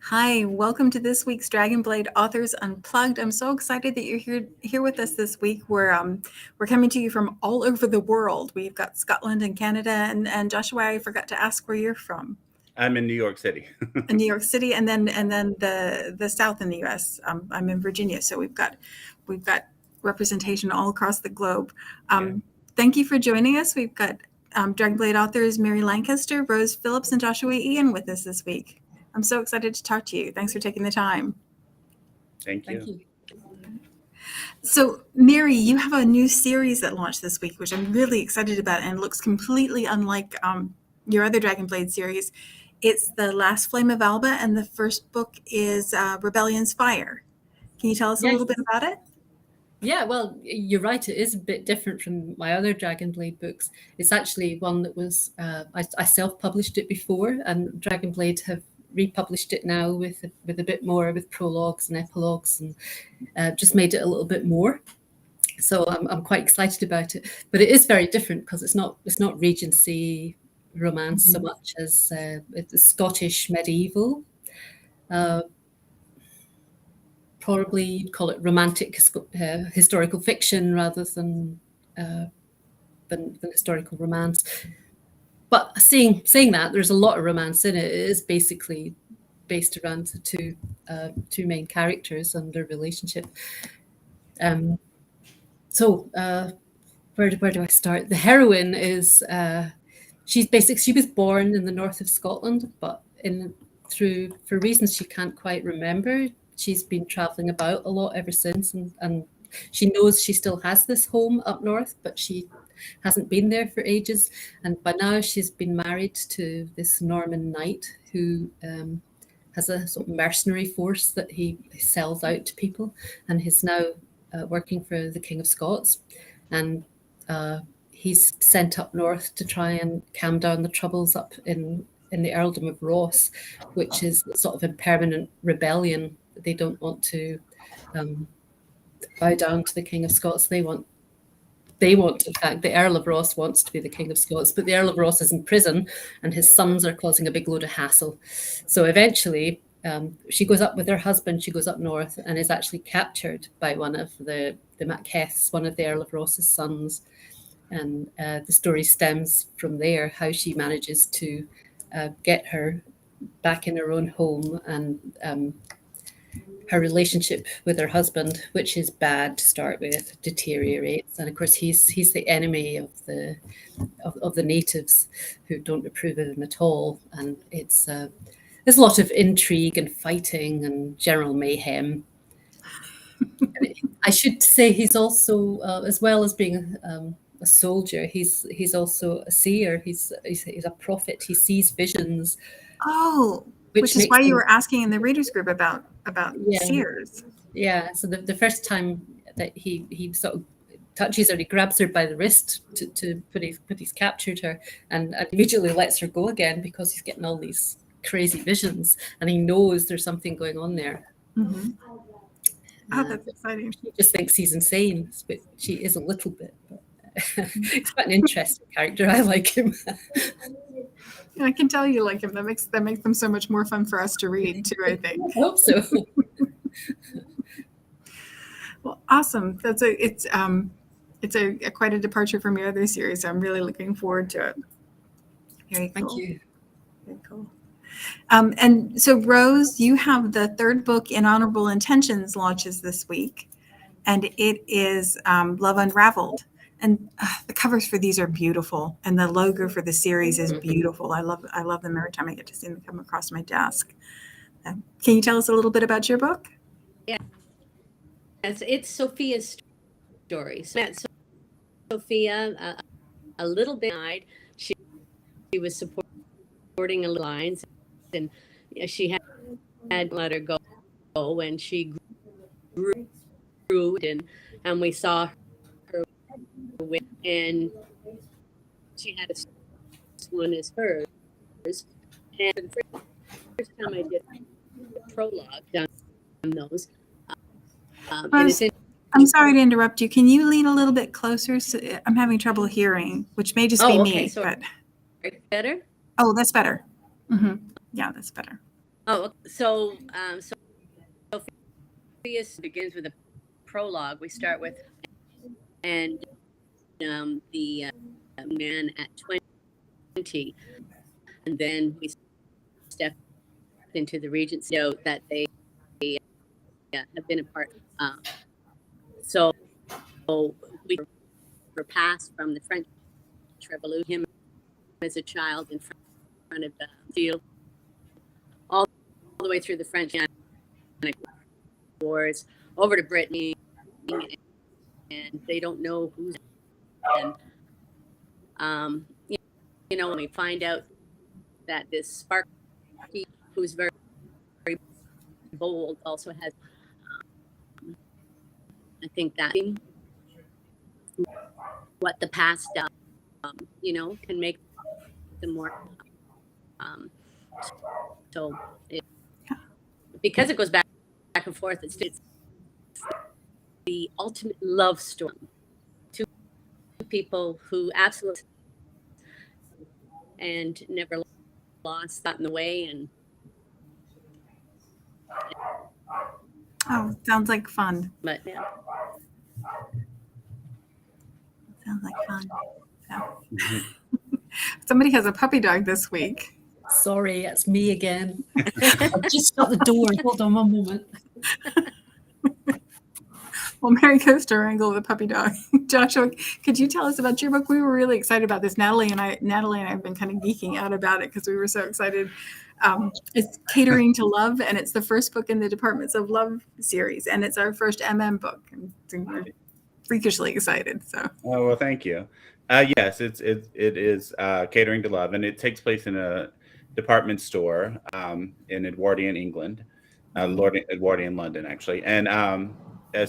Hi, welcome to this week's Dragonblade Authors Unplugged. I'm so excited that you're here with us this week. We're coming to you from all over the world. We've got Scotland and Canada, and Joshua, I forgot to ask where you're from. I'm in New York City. In New York City, and then the South in the U.S. I'm in Virginia, so we've got representation all across the globe. Yeah. Thank you for joining us. We've got Dragonblade authors Mary Lancaster, Rose Phillips, and Joshua Ian with us this week. I'm so excited to talk to you. Thanks for taking the time. Thank you. So, Mary, you have a new series that launched this week, which I'm really excited about, and looks completely unlike your other Dragonblade series. It's The Last Flame of Alba, and the first book is Rebellion's Fire. Can you tell us a little bit about it? Yeah, well, you're right. It is a bit different from my other Dragonblade books. It's actually one that was, I self-published it before, and Dragonblade have republished it now with a bit more, with prologues and epilogues, and just made it a little bit more. So I'm quite excited about it. But it is very different because it's not Regency romance so much as it's Scottish medieval. Probably you'd call it romantic historical fiction rather than historical romance. But saying that, there's a lot of romance in it. It is basically based around the two main characters and their relationship. So where do I start? The heroine is she was born in the north of Scotland, but for reasons she can't quite remember, she's been traveling about a lot ever since, and she knows she still has this home up north, but she hasn't been there for ages. And by now she's been married to this Norman knight who has a sort of mercenary force that he sells out to people, and he's now working for the King of Scots. And he's sent up north to try and calm down the troubles up in the earldom of Ross, which is sort of a permanent rebellion. They don't want to bow down to the King of Scots. They want, in fact, the Earl of Ross wants to be the King of Scots, but the Earl of Ross is in prison and his sons are causing a big load of hassle. So eventually she goes up with her husband, she goes up north and is actually captured by one of the Macbeths, one of the Earl of Ross's sons. And the story stems from there, how she manages to get her back in her own home, and her relationship with her husband, which is bad to start with, deteriorates. And of course, he's the enemy of the natives who don't approve of him at all. And there's a lot of intrigue and fighting and general mayhem. I should say he's also, as well as being a soldier, he's also a seer. He's a prophet. He sees visions. Oh, which is why you were asking in the readers group about seers. Yeah. So the first time that he sort of touches her, he grabs her by the wrist but he's captured her and immediately lets her go again because he's getting all these crazy visions and he knows there's something going on there. Mm-hmm. Oh, that's exciting. She just thinks he's insane, but she is a little bit. But he's quite an interesting character. I like him. I can tell you like him. That makes them so much more fun for us to read too, I think. I hope so. Well, awesome. It's quite a departure from your other series. So I'm really looking forward to it. Very cool. Thank you. Very cool. And so, Rose, you have the third book in Honorable Intentions launches this week, and it is Love Unraveled. And the covers for these are beautiful, and the logo for the series is beautiful. I love them every time I get to see them come across my desk. Can you tell us a little bit about your book? Yeah, it's Sophia's story. So I met Sophia a little bit. She was supporting a lines, and she had let her go when she grew, and we saw her. And she had a one as hers. And the first time I did a prologue on those. I'm sorry to interrupt you. Can you lean a little bit closer? So I'm having trouble hearing, which may just be me. Sorry. Better? Oh, that's better. Mm-hmm. Yeah, that's better. So Sophia begins with a prologue. We start with, and the man at 20, and then we step into the Regent's note that they have been apart. So we were passed from the French Revolution, him as a child in front of the field, all the way through the French wars, over to Brittany, and they don't know who's. And when we find out that this Sparky, who's very, very bold, also has, I think that what the past does, can make them more. Because it goes back and forth, it's the ultimate love story. Two people who absolutely and never lost that in the way. And sounds like fun. But yeah. Sounds like fun. Yeah. Somebody has a puppy dog this week. Sorry, it's me again. I've just shut the door. Hold on one moment. Well, Mary goes to wrangle the puppy dog. Joshua, could you tell us about your book? We were really excited about this. Natalie and I have been kind of geeking out about it because we were so excited. It's Catering to Love, and it's the first book in the Departments of Love series, and it's our first book. And we're freakishly excited. So. Oh well, thank you. Yes, it is Catering to Love, and it takes place in a department store in Edwardian England, Edwardian London actually, and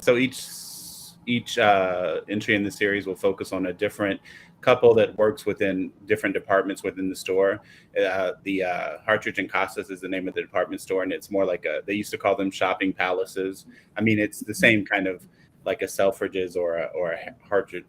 so each entry in the series will focus on a different couple that works within different departments within the store. The Hartridge and Costas is the name of the department store, and it's more like they used to call them shopping palaces. I mean, it's the same kind of like a Selfridges or a Hartridge,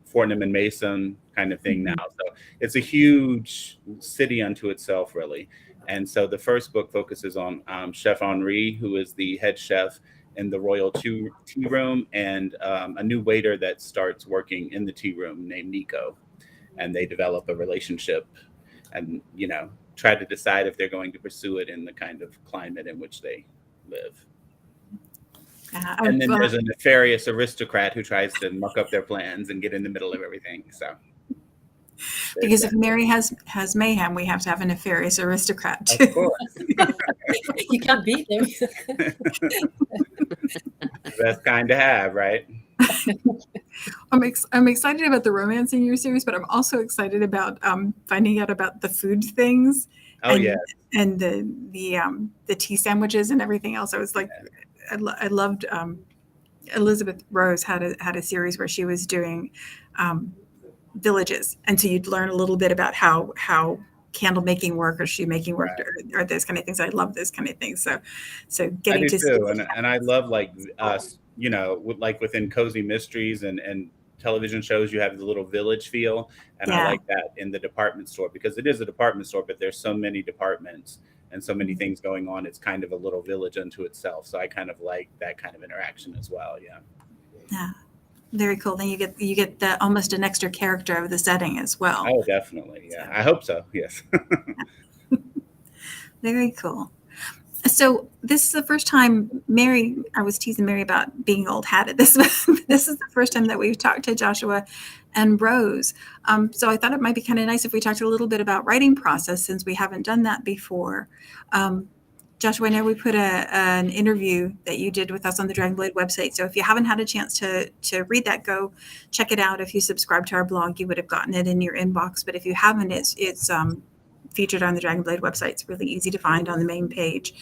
Fortnum and Mason kind of thing now. So it's a huge city unto itself, really. And so the first book focuses on Chef Henri, who is the head chef in the royal tea room, and a new waiter that starts working in the tea room named Nico. And they develop a relationship and, try to decide if they're going to pursue it in the kind of climate in which they live. And then there's a nefarious aristocrat who tries to muck up their plans and get in the middle of everything. So, because if Mary has mayhem, we have to have a nefarious aristocrat too. Of course. You can't beat them. Best kind to have, right? I'm excited about the romance in your series, but I'm also excited about finding out about the food things. Oh, and, yeah. And the tea sandwiches and everything else. I was like, I loved Elizabeth Rose had a series where she was doing villages, and so you'd learn a little bit about how candle making work or shoe making work, right, or those kind of things. I love those kind of things. So getting to too, and I love like like within cozy mysteries and television shows, you have the little village feel, and I like that in the department store because it is a department store, but there's so many departments and so many things going on. It's kind of a little village unto itself. So I kind of like that kind of interaction as well. Yeah. Yeah. Very cool. Then you get the almost an extra character of the setting as well. Oh, definitely. Yeah. I hope so. Yes. Very cool. So this is the first time, Mary, I was teasing Mary about being old hat at this. This is the first time that we've talked to Joshua and Rose. So I thought it might be kind of nice if we talked a little bit about writing process since we haven't done that before. Joshua, I know we put an interview that you did with us on the Dragonblade website. So if you haven't had a chance to read that, go check it out. If you subscribe to our blog, you would have gotten it in your inbox. But if you haven't, it's featured on the Dragonblade website. It's really easy to find on the main page.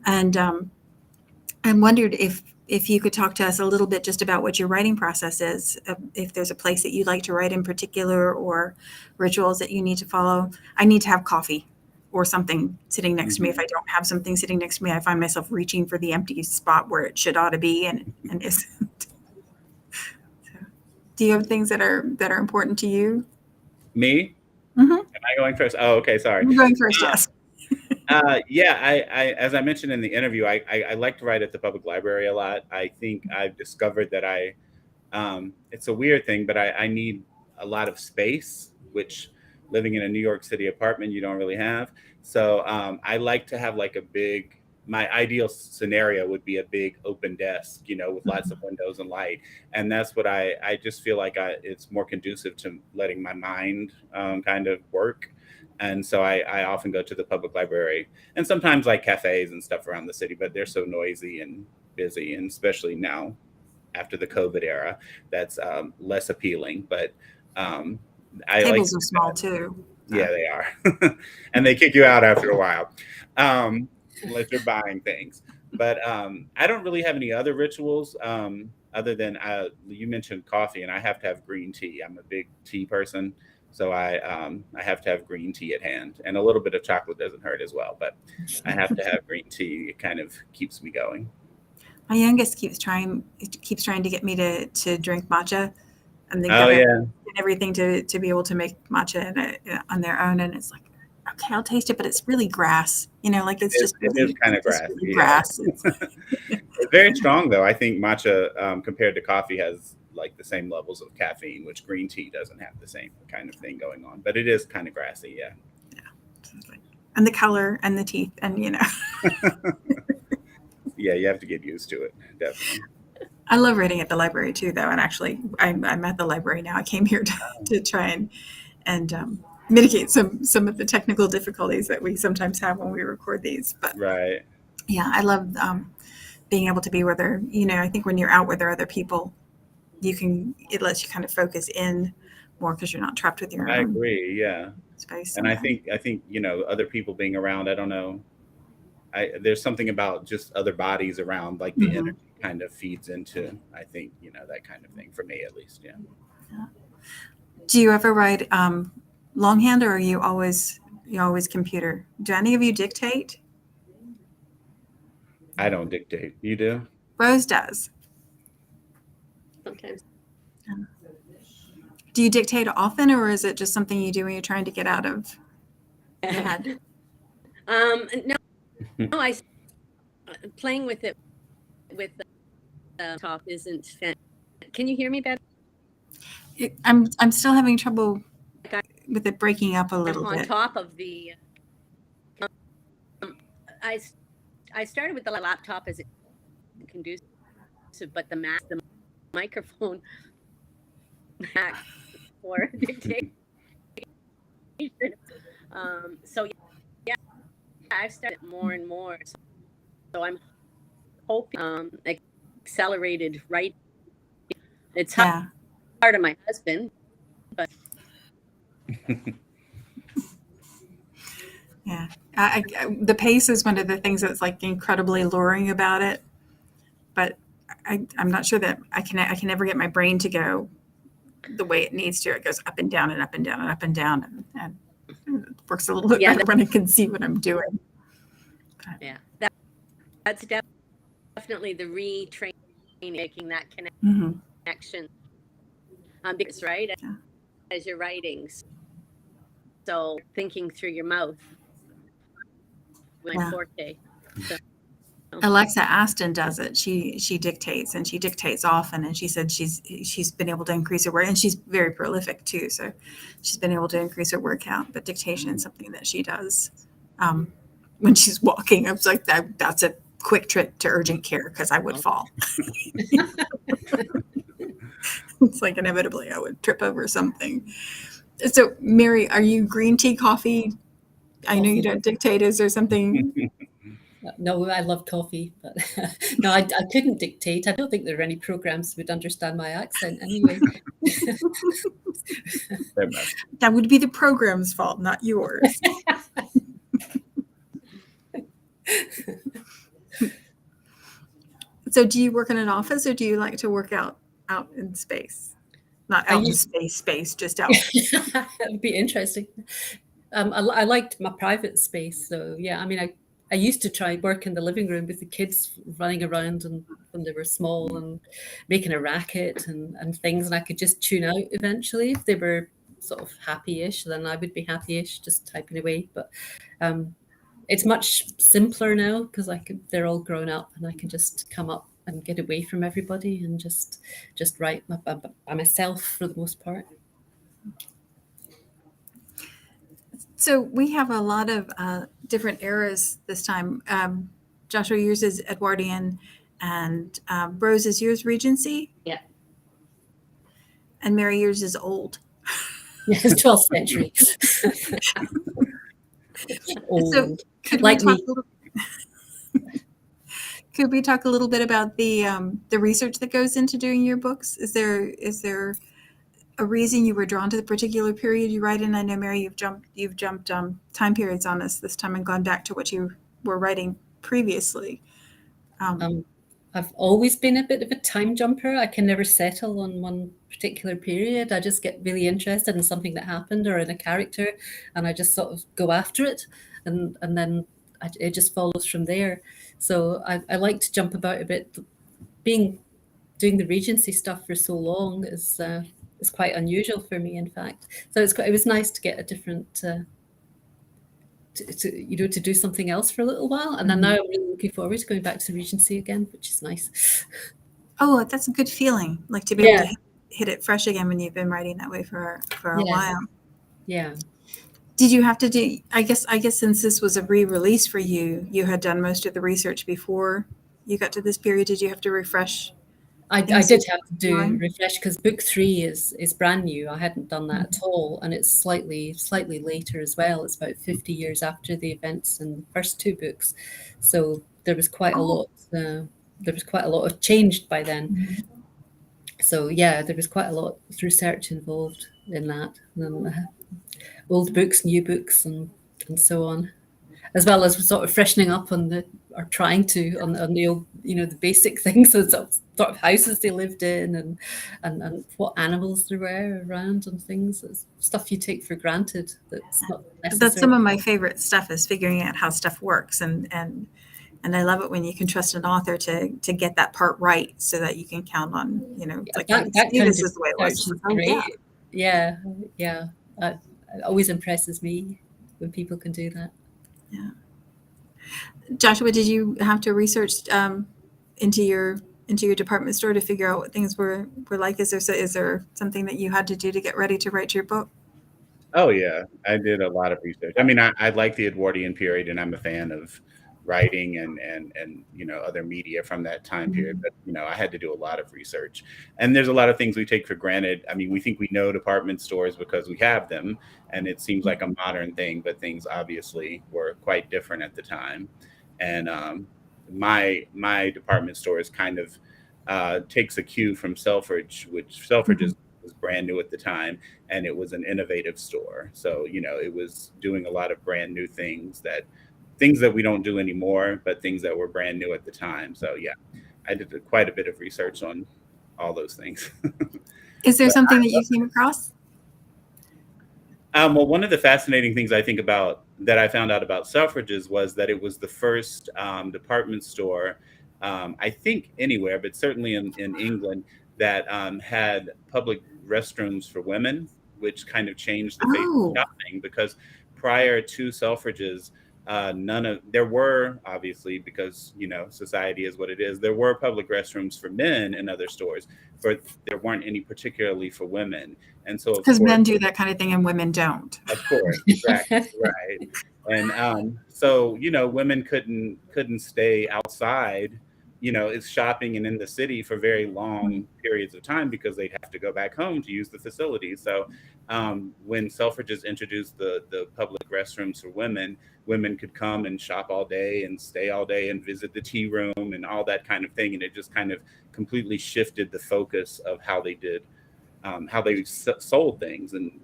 And I wondered if you could talk to us a little bit just about what your writing process is, if there's a place that you like to write in particular or rituals that you need to follow. I need to have coffee or something sitting next to me. If I don't have something sitting next to me, I find myself reaching for the empty spot where it ought to be and isn't. So, do you have things that are important to you? Me? Mm-hmm. Am I going first? Oh, okay. Sorry. You're going first, yes. Yeah, I as I mentioned in the interview, I like to write at the public library a lot. I think I've discovered that it's a weird thing, but I need a lot of space, which living in a New York City apartment, you don't really have. So I like to have like my ideal scenario would be a big open desk, with lots of windows and light. And that's what I just feel like it's more conducive to letting my mind kind of work. And so I often go to the public library and sometimes like cafes and stuff around the city, but they're so noisy and busy, and especially now after the COVID era, that's less appealing. But I like Tables are small too. yeah, they are, and they kick you out after a while, unless you're buying things. But I don't really have any other rituals other than you mentioned coffee, and I have to have green tea. I'm a big tea person, so I have to have green tea at hand, and a little bit of chocolate doesn't hurt as well. But I have to have green tea. It kind of keeps me going. My youngest keeps trying to get me to drink matcha, and they yeah. everything to be able to make matcha on their own. And it's like, okay, I'll taste it, but it's really grass. Like it is kind of grass. Really grass. It's very strong though. I think matcha compared to coffee has like the same levels of caffeine, which green tea doesn't have the same kind of thing going on. But it is kind of grassy, yeah. Yeah, and the color and the teeth, and Yeah, you have to get used to it, definitely. I love reading at the library too, though. And actually, I'm at the library now. I came here to try and mitigate some of the technical difficulties that we sometimes have when we record these. But right, yeah, I love being able to be where there. I think when you're out where there are other people, it lets you kind of focus in more because you're not trapped with your own. I agree, yeah. Space. And I think other people being around. I don't know. There's something about just other bodies around, like the energy kind of feeds into, I think, that kind of thing for me, at least. Yeah. Do you ever write longhand, or are you always computer? Do any of you dictate? I don't dictate. You do? Rose does. Sometimes. Do you dictate often, or is it just something you do when you're trying to get out of your head? No, playing with it with the top isn't fan. Can you hear me better? I'm still having trouble with it breaking up a little on bit. top of the I started with the laptop as it conducive, but the microphone for dictation. So yeah, I've started more and more. So I'm hoping accelerated writing. It's hard on my husband, but yeah, the pace is one of the things that's like incredibly alluring about it. But I'm not sure that I can ever get my brain to go the way it needs to. It goes up and down and up and down and up and down, and it works a little bit better when I can see what I'm doing. But, yeah, that's definitely the retraining, making that connection. Because right as you're writing, so thinking through your mouth. My forte. So. Alexa Aston does it. She dictates, and she dictates often, and she said she's been able to increase her word, and she's very prolific too, so she's been able to increase her word count. But dictation is something that she does when she's walking. I was like, that's a quick trip to urgent care because I would fall. It's like inevitably I would trip over something. So Mary, are you green tea, coffee? I know you don't dictate. Is there something? No, I love coffee, but no, I couldn't dictate. I don't think there are any programs that would understand my accent anyway. That would be the program's fault, not yours. So do you work in an office, or do you like to work out in space? Not out in space, just out. That would be interesting. I liked my private space, so yeah. I mean, I used to try work in the living room with the kids running around and when they were small and making a racket and things, and I could just tune out eventually. If they were sort of happy-ish, then I would be happy-ish just typing away. But it's much simpler now because they're all grown up and I can just come up and get away from everybody and just write by myself for the most part. So we have a lot of different eras this time. Joshua, yours is Edwardian, and Rose, is yours Regency? Yeah. And Mary, yours is old. Yes, 12th century. Old. So could Like we talk me. a little? Could we talk a little bit about the research that goes into doing your books? Is there a reason you were drawn to the particular period you write in? I know, Mary, you've jumped time periods on us this time and gone back to what you were writing previously. I've always been a bit of a time jumper. I can never settle on one particular period. I just get really interested in something that happened or in a character, and I just sort of go after it, and then it just follows from there. So I like to jump about a bit. Doing the Regency stuff for so long is quite unusual for me, in fact. So it was nice to get a different. To do something else for a little while, and then now I'm really looking forward to going back to the Regency again, which is nice. Oh, that's a good feeling, like to be able to hit it fresh again when you've been writing that way for a while. Yeah. Did you have to do? I guess since this was a re-release for you, you had done most of the research before you got to this period. Did you have to refresh? I did have to do refresh because book 3 is brand new. I hadn't done that at all, and it's slightly later as well. It's about 50 years after the events in the first 2 books, so there was quite a lot. There was quite a lot of changed by then. So yeah, there was quite a lot of research involved in that. And, old books, new books, and so on, as well as sort of freshening up on the old, the basic things, so sort of houses they lived in and what animals there were around and things. It's stuff you take for granted that's not necessary. That's some of my favorite stuff, is figuring out how stuff works, and I love it when you can trust an author to get that part right, so that you can count on, like, this is the way it was. Great. Yeah. It always impresses me when people can do that. Yeah. Joshua, did you have to research into your department store to figure out what things were like? Is there something that you had to do to get ready to write your book? Oh yeah, I did a lot of research. I mean, I like the Edwardian period, and I'm a fan of writing and other media from that time period. But I had to do a lot of research, and there's a lot of things we take for granted. I mean, we think we know department stores because we have them, and it seems like a modern thing, but things obviously were quite different at the time. And my department store is kind of takes a cue from Selfridge, which Selfridge was brand new at the time, and it was an innovative store. So it was doing a lot of brand new things that we don't do anymore, but things that were brand new at the time. So yeah, I did quite a bit of research on all those things. Is there something that you came across? Well, one of the fascinating things I think about that I found out about Selfridges was that it was the first department store, I think anywhere, but certainly in England, that had public restrooms for women, which kind of changed the face of shopping, because prior to Selfridges, there were, obviously, because society is what it is, there were public restrooms for men in other stores, but there weren't any particularly for women. And so because men do that kind of thing and women don't. Of course, exactly. Right. And so women couldn't stay outside is shopping and in the city for very long periods of time, because they'd have to go back home to use the facilities. So when Selfridges introduced the public restrooms for women could come and shop all day and stay all day and visit the tea room and all that kind of thing. And it just kind of completely shifted the focus of how they did, how they sold things, and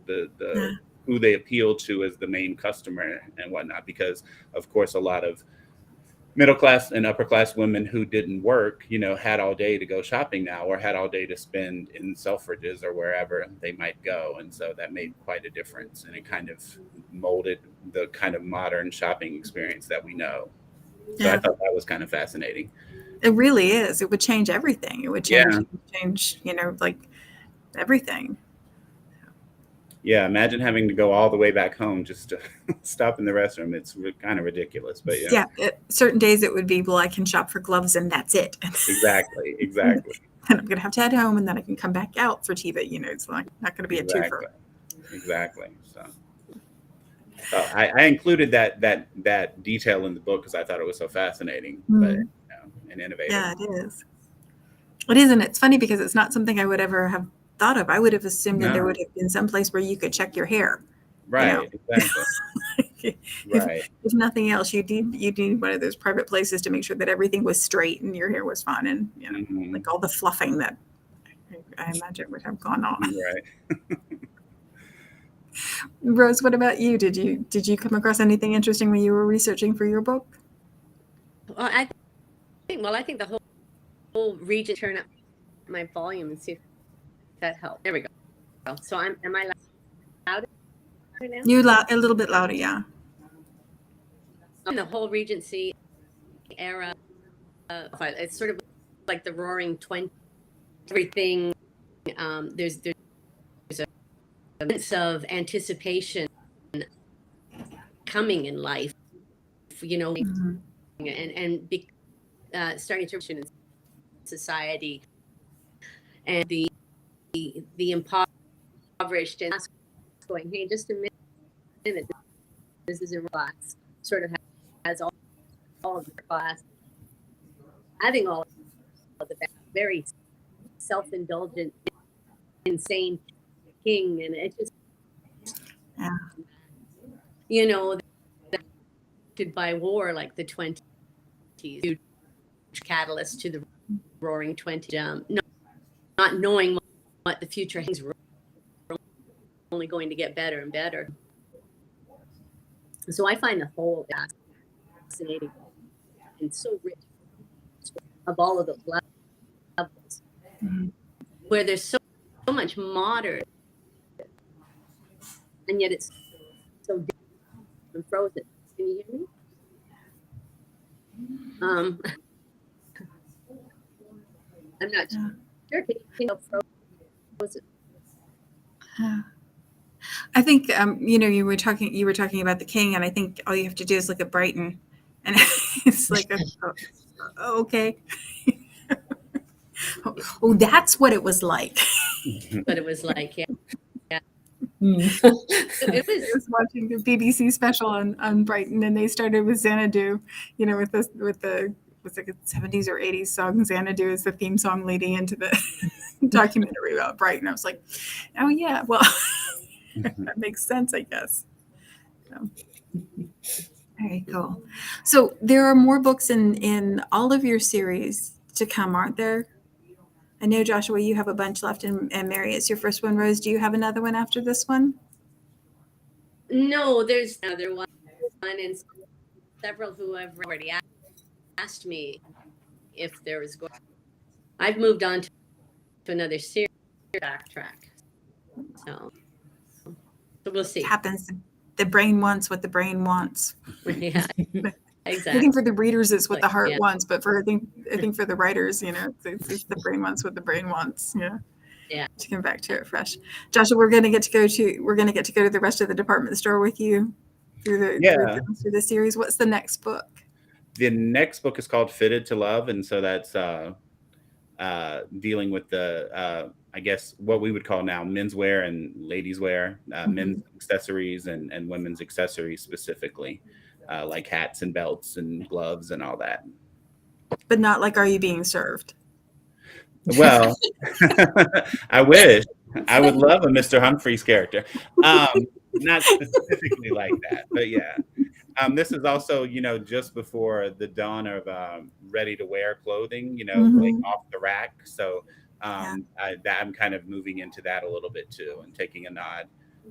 who they appealed to as the main customer and whatnot. Because of course, a lot of middle class and upper class women who didn't work, had all day to go shopping now, or had all day to spend in Selfridges or wherever they might go. And so that made quite a difference, and it kind of molded the kind of modern shopping experience that we know. So I thought that was kind of fascinating. It really is. It would change everything. It would change, like everything. Yeah, imagine having to go all the way back home just to stop in the restroom. It's kind of ridiculous, but yeah. Yeah, certain days it would be, well, I can shop for gloves and that's it. Exactly. And I'm going to have to head home and then I can come back out for tea, but it's not going to be a twofer. Exactly. So I included that detail in the book because I thought it was so fascinating, but and innovative. Yeah, it is. It is, and it's funny because it's not something I would ever have thought of. I would have assumed that there would have been some place where you could check your hair. Right. Exactly. If nothing else, you need one of those private places to make sure that everything was straight and your hair was fine, and like all the fluffing that I imagine would have gone on. Right. Rose, what about you? Did you come across anything interesting when you were researching for your book? Well, I think the whole region. Turn up my volume and see if that helps. There we go. So am I loud right now? You a little bit louder, yeah. The whole Regency era, it's sort of like the Roaring '20s. Everything, there's a sense of anticipation coming in life, and starting to in society, and the impoverished, and going, hey, just a minute, this is a class, sort of has all of the class having all of the very self-indulgent, insane king, and it just by war like the 20s, huge catalyst to the Roaring '20s, not knowing what the future hangs, only going to get better and better. So I find the whole fascinating and so rich of all of those levels, where there's so much modern, and yet it's so different and frozen. Can you hear me? I'm not sure. Can you frozen? I think you were talking about the king, and I think all you have to do is look at Brighton, and it's like okay. Oh, that's what it was like. But it was like, yeah. I was watching the BBC special on Brighton, and they started with Xanadu, with the was like a 70s or 80s song. Xanadu is the theme song leading into the documentary about Brighton. I was like, oh yeah, well, that makes sense, I guess. So, very cool. So there are more books in all of your series to come, aren't there? I know, Joshua, you have a bunch left, and Mary, it's your first one. Rose, do you have another one after this one? No, there's another one, and several who have already asked me if there was going. I've moved on to another series, backtrack. So we'll see. It happens. The brain wants what the brain wants. Yeah. Exactly. I think for the readers, it's what the heart wants, but I think for the writers, it's the brain wants what the brain wants. Yeah. To come back to it fresh. Joshua, we're going to get to go to the rest of the department store with you through the series. What's the next book? The next book is called Fitted to Love, and so that's dealing with the I guess what we would call now menswear and ladies wear, men's accessories and women's accessories specifically. Like hats and belts and gloves and all that. But not like, are you being served? Well, I wish. I would love a Mr. Humphreys character. Not specifically like that, but yeah. This is also, just before the dawn of ready-to-wear clothing, like off the rack. So I'm kind of moving into that a little bit too, and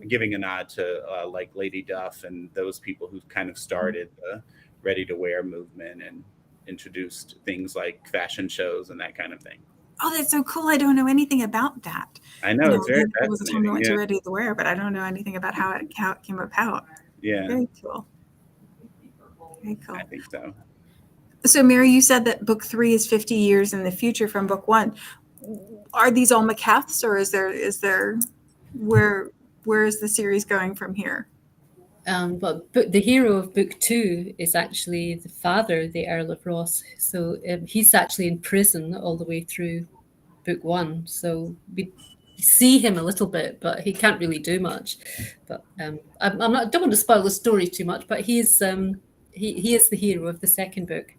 giving a nod to like Lady Duff and those people who kind of started the ready-to-wear movement and introduced things like fashion shows and that kind of thing. Oh, that's so cool. I don't know anything about that. I know, it's very fascinating. It was a time I went to ready-to-wear, but I don't know anything about how it came about. Yeah. Very cool. Very cool. I think so. So, Mary, you said that book 3 is 50 years in the future from book 1. Are these all McCaths, or is there where where is the series going from here? But the hero of book 2 is actually the father, the Earl of Ross. So he's actually in prison all the way through book 1. So we see him a little bit, but he can't really do much. But I don't want to spoil the story too much. But he is the hero of the second book,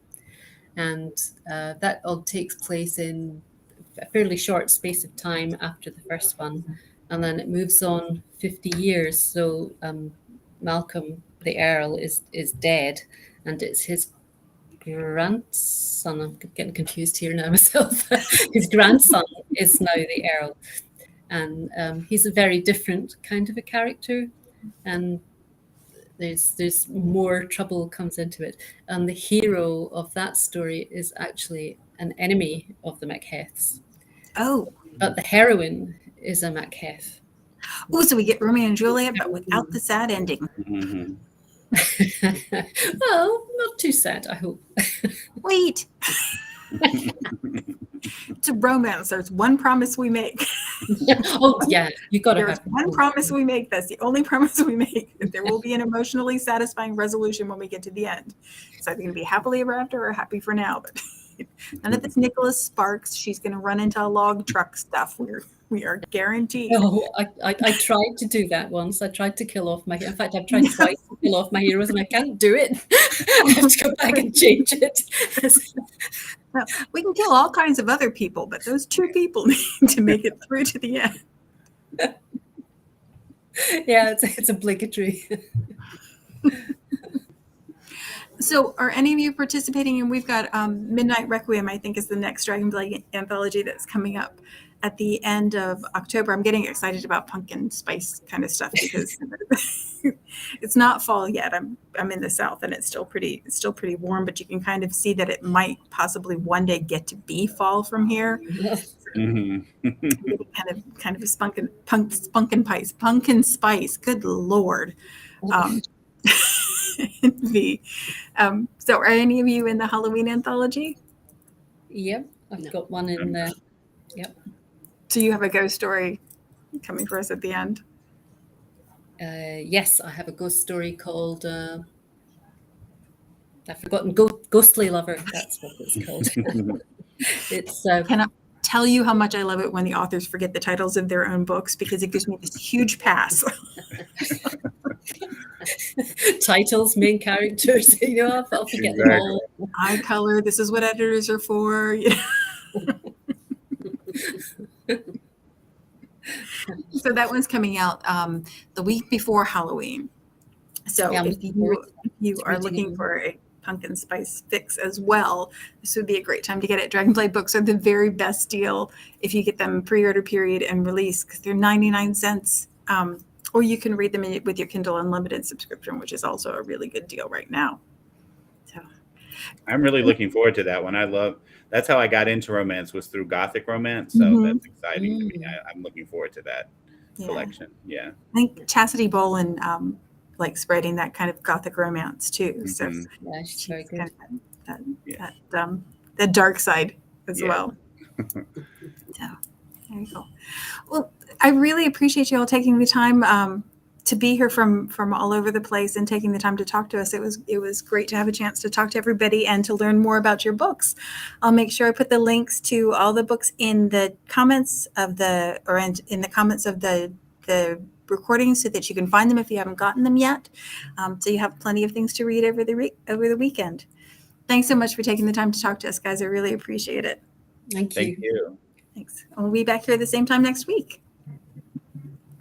and that all takes place in a fairly short space of time after the first one, and then it moves on 50 years. So Malcolm the Earl is dead, and it's his grandson. I'm getting confused here now myself. His grandson is now the Earl, and he's a very different kind of a character, and there's more trouble comes into it. And the hero of that story is actually an enemy of the Macbeths. Oh, But the heroine is a Macbeth. oh, so we get Romeo and Juliet, but without the sad ending. Mm-hmm. Well, not too sad, I hope. Wait. It's a romance. There's one promise we make. Oh, yeah, you got to There's have one promise we make. That's the only promise we make. That there will be an emotionally satisfying resolution when we get to the end. It's either going to be happily ever after or happy for now. But none of this Nicholas Sparks. She's going to run into a log truck stuff. We are guaranteed. No, I tried to do that once. I tried to kill off in fact, I've tried twice to kill off my heroes, and I can't do it. I have to go back and change it. Well, we can kill all kinds of other people, but those two people need to make it through to the end. Yeah, it's obligatory. So are any of you participating? And we've got Midnight Requiem, I think, is the next Dragonblade anthology that's coming up at the end of October. I'm getting excited about pumpkin spice kind of stuff because it's not fall yet. I'm in the South and it's still pretty warm, but you can kind of see that it might possibly one day get to be fall from here. Mm-hmm. kind of a pumpkin spice. Good Lord. So are any of you in the Halloween anthology? Yep, I've got one in there. Yep. So you have a ghost story coming for us at the end? Yes, I have a ghost story called I've forgotten, Ghostly Lover. That's what it's called. It's cannot tell you how much I love it when the authors forget the titles of their own books, because it gives me this huge pass. Titles, main characters, I'll forget them all. Eye color, this is what editors are for. So that one's coming out the week before Halloween. So Yeah, if you are looking for a pumpkin spice fix as well, this would be a great time to get it. Dragonblade books are the very best deal if you get them pre-order period and release, because they're 99 cents. Or you can read them with your Kindle Unlimited subscription, which is also a really good deal right now. So I'm really looking forward to that one. That's how I got into romance, was through Gothic romance. So that's exciting to me. I'm looking forward to that collection. Yeah. I think Chastity Bolin like spreading that kind of Gothic romance too. Mm-hmm. So Yeah, she's very good. Kind of the dark side as well. So there you go. Well, I really appreciate you all taking the time to be here from all over the place and taking the time to talk to us. It was great to have a chance to talk to everybody and to learn more about your books. I'll make sure I put the links to all the books in the comments of the recording so that you can find them if you haven't gotten them yet. So you have plenty of things to read over the weekend. Thanks so much for taking the time to talk to us, guys. I really appreciate it. Thank you. Thank you. Thanks. We'll be back here at the same time next week.